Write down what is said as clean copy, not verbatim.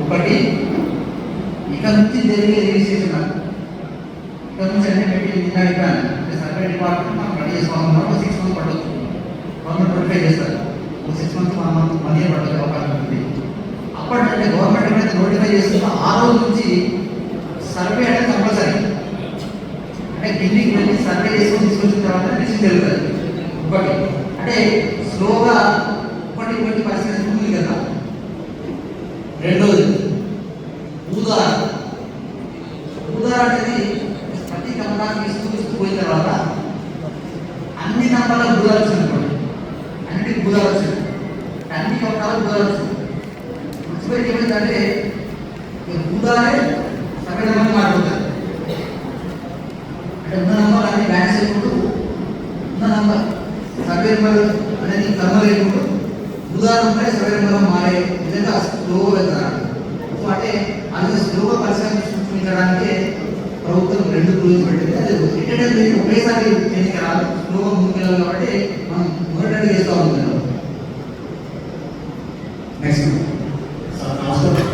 ఒకటి ఇక నుంచి జరిగే రిజిస్ట్రేషన్ ఇక నుంచి అన్ని పెట్టి నిన్న అయిపోయాను అంటే సర్వే డిపార్ట్మెంట్ మనం రెడీ చేసుకోవాలన్నా 6 మంత్స్ పట్టవచ్చు. గవర్నమెంట్ నోటిఫై చేస్తారు 6 మంత్స్ 1 మంత్ 1 ఇయర్ పట్టదు అవకాశం ఉంటుంది. అప్పటికంటే గవర్నమెంట్ ఎప్పుడైతే నోటిఫై చేస్తుందో ఆ రోజు నుంచి సర్వే అంటే కంపల్సరీ. అంటే ఢిల్లీకి వెళ్ళి సర్వే చేసుకొని తీసుకొచ్చిన తర్వాత డిసిషన్ జరుగుతుంది. ఒకటి అంటే స్లోగా ఒకటి పరిస్థితి కదా. రెండోది భూదారం అనేది ప్రతి గమనాన్ని తీసుకుపోయిన తర్వాత అన్ని నంబర్లకు భూదాలు వచ్చింది, అన్నిటికీ భూదాలు వచ్చింది, అన్ని కమనాలకు భూదాలు వచ్చింది. మున్సిపాలిటీ ఏమైందంటే భూదాలే సర్వే నెంబర్ మారిపోతుంది. అంటే ఉన్న నంబర్ అన్ని బ్యాన్స్ అయిపోతూ ఉన్న నంబర్ సర్వే నెంబర్ అనేది కర్మ లేకుండా ఉదాహరణ సర్వే నెంబర్ మారే విధంగా స్లోగా వెళ్తారు. సో అంటే అది స్లోగా పరిశీలించడానికి ప్రభుత్వం 2 రూల్స్ పెట్టింది. అది ఒకేసారి చేసి రాదు, స్లోగా ముందుకెళ్ళాలి. కాబట్టి మనం మొదటి చేస్తూ ఉంటాం.